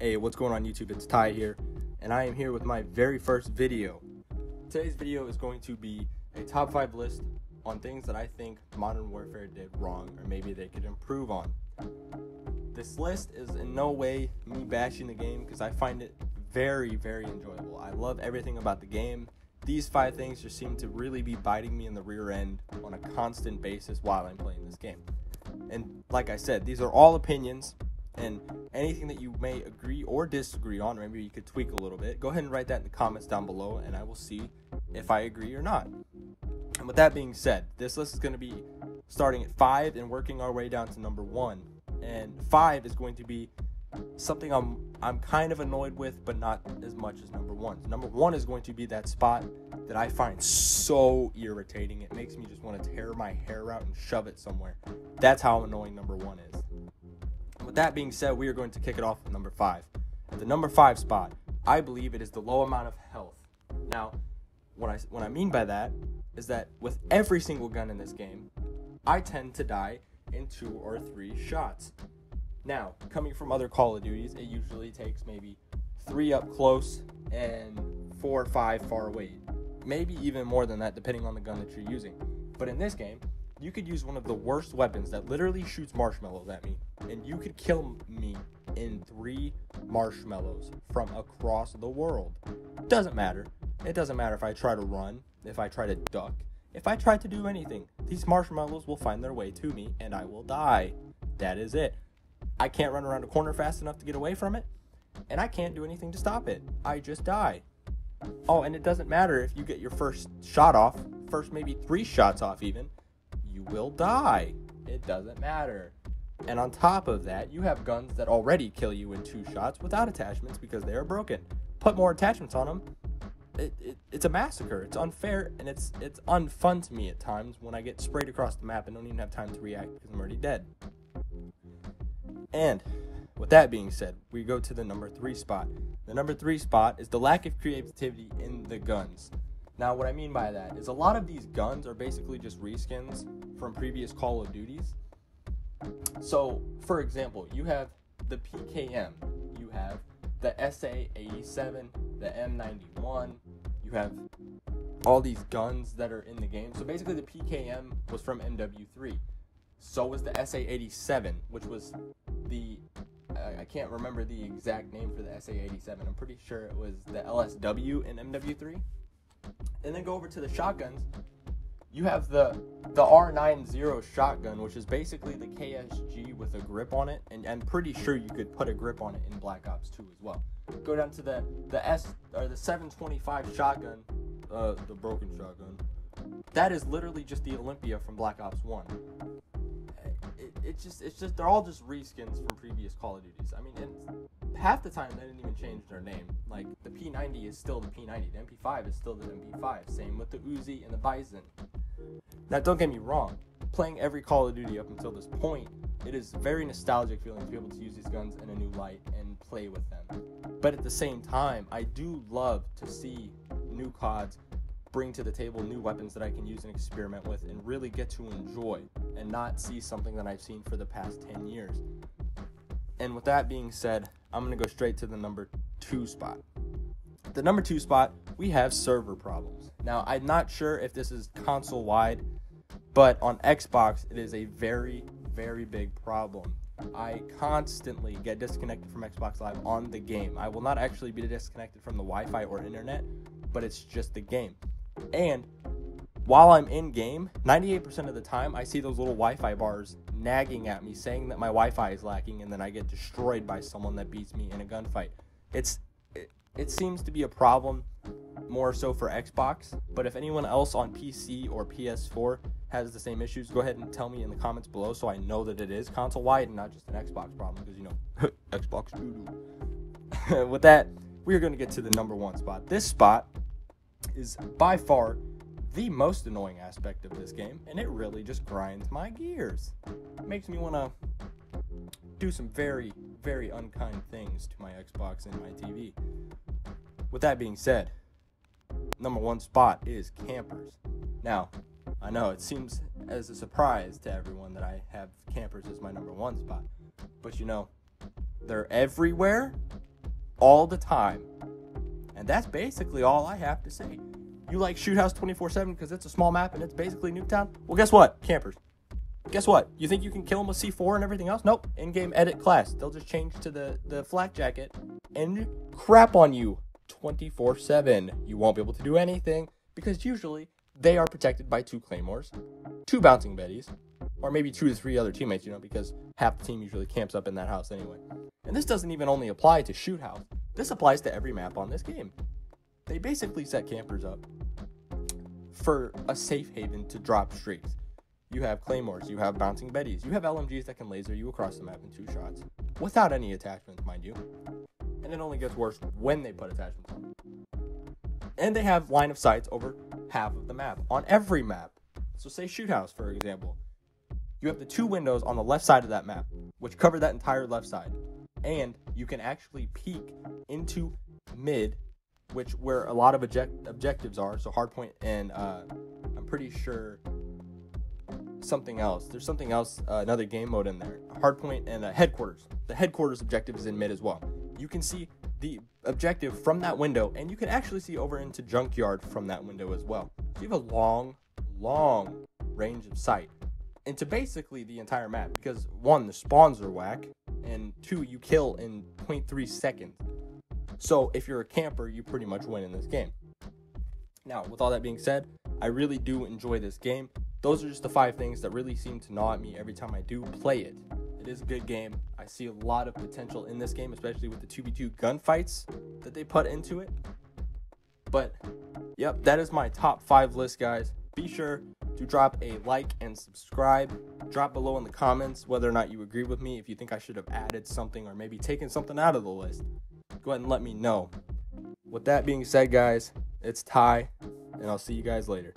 Hey, what's going on YouTube? It's Ty here, and I am here with my very first video. Today's video is going to be a top 5 list on things that I think Modern Warfare did wrong, or maybe they could improve on. This list is in no way me bashing the game, because I find it very, very enjoyable. I love everything about the game. These 5 things just seem to really be biting me in the rear end on a constant basis while I'm playing this game. And like I said, these are all opinions, and anything that you may agree or disagree on, or maybe you could tweak a little bit, go ahead and write that in the comments down below, and I will see if I agree or not. And with that being said, this list is going to be starting at 5 and working our way down to number 1. And 5 is going to be something I'm kind of annoyed with, but not as much as number 1. So number 1 is going to be that spot that I find so irritating. It makes me just want to tear my hair out and shove it somewhere. That's how annoying number 1 is. With that being said, we are going to kick it off with number 5. At the number 5 spot, I believe it is the low amount of health. Now, what I mean by that is that with every single gun in this game, I tend to die in 2 or 3 shots. Now, coming from other Call of Duties, it usually takes maybe 3 up close and 4 or 5 far away. Maybe even more than that, depending on the gun that you're using. But in this game, you could use one of the worst weapons that literally shoots marshmallows at me, and you could kill me in 3 marshmallows from across the world. Doesn't matter. It doesn't matter if I try to run, if I try to duck, if I try to do anything. These marshmallows will find their way to me, and I will die. That is it. I can't run around a corner fast enough to get away from it, and I can't do anything to stop it. I just die. Oh, and it doesn't matter if you get your first shot off, first maybe 3 shots off even, you will die. It doesn't matter. And on top of that, you have guns that already kill you in 2 shots without attachments because they are broken. Put more attachments on them. It's a massacre. It's unfair, and it's unfun to me at times when I get sprayed across the map and don't even have time to react because I'm already dead. And with that being said, we go to the number 3 spot. The number 3 spot is the lack of creativity in the guns. Now, what I mean by that is a lot of these guns are basically just reskins from previous Call of Duties. So, for example, you have the PKM, you have the SA-87, the M91, you have all these guns that are in the game. So basically the PKM was from MW3. So was the SA-87, which was I can't remember the exact name for the SA-87. I'm pretty sure it was the LSW in MW3. And then go over to the shotguns. You have the R90 shotgun, which is basically the KSG with a grip on it, and I'm pretty sure you could put a grip on it in Black Ops 2 as well. Go down to the 725 shotgun, the broken shotgun. That is literally just the Olympia from Black Ops 1. It's just they're all just reskins from previous Call of Duties. I mean, and half the time they didn't even change their name. Like the P90 is still the P90, the MP5 is still the MP5. Same with the Uzi and the Bison. Now, don't get me wrong. Playing every Call of Duty up until this point, it is very nostalgic feeling to be able to use these guns in a new light and play with them. But at the same time, I do love to see new CODs bring to the table new weapons that I can use and experiment with and really get to enjoy and not see something that I've seen for the past 10 years. And with that being said, I'm going to go straight to the number 2 spot. At the number 2 spot, we have server problems. Now, I'm not sure if this is console-wide, but on Xbox, it is a very, very big problem. I constantly get disconnected from Xbox Live on the game. I will not actually be disconnected from the Wi-Fi or internet, but it's just the game. And while I'm in game, 98% of the time, I see those little Wi-Fi bars nagging at me, saying that my Wi-Fi is lacking, and then I get destroyed by someone that beats me in a gunfight. It seems to be a problem more so for Xbox, but if anyone else on PC or PS4 has the same issues, go ahead and tell me in the comments below so I know that it is console-wide and not just an Xbox problem, because, you know, Xbox doo-doo. With that, we are going to get to the number 1 spot. This spot is by far the most annoying aspect of this game, and it really just grinds my gears. It makes me want to do some very, very unkind things to my Xbox and my TV. With that being said, number 1 spot is campers. Now, I know it seems as a surprise to everyone that I have campers as my number 1 spot, but you know, they're everywhere, all the time. And that's basically all I have to say. You like Shoot House 24/7 because it's a small map and it's basically Nuketown? Well, guess what, campers? Guess what? You think you can kill them with C4 and everything else? Nope. In-game edit class. They'll just change to the flak jacket and crap on you 24/7. You won't be able to do anything because usually they are protected by 2 claymores, 2 bouncing betties, or maybe 2 to 3 other teammates, because half the team usually camps up in that house anyway. And this doesn't even only apply to Shoot House. This applies to every map on this game. They basically set campers up for a safe haven to drop streaks. You have claymores, you have bouncing betties, you have LMGs that can laser you across the map in 2 shots, without any attachments, mind you. And it only gets worse when they put attachments on. And they have line of sights over half of the map, on every map. So say Shoot House, for example. You have the 2 windows on the left side of that map, which cover that entire left side. And you can actually peek into mid, where a lot of objectives are. So hardpoint and I'm pretty sure something else. There's something else, another game mode in there. Hardpoint and headquarters. The headquarters objective is in mid as well. You can see the objective from that window, and you can actually see over into junkyard from that window as well. So you have a long range of sight into basically the entire map, because 1, the spawns are whack, and 2, you kill in 0.3 seconds. So if you're a camper, you pretty much win in this game. Now, with all that being said, I really do enjoy this game. Those are just the 5 things that really seem to gnaw at me every time I do play it. It is a good game. I see a lot of potential in this game, especially with the 2v2 gunfights that they put into it. But, yep, that is my top 5 list, guys. Be sure to drop a like and subscribe. Drop below in the comments whether or not you agree with me, if you think I should have added something or maybe taken something out of the list. Go ahead and let me know. With that being said, guys, it's Ty, and I'll see you guys later.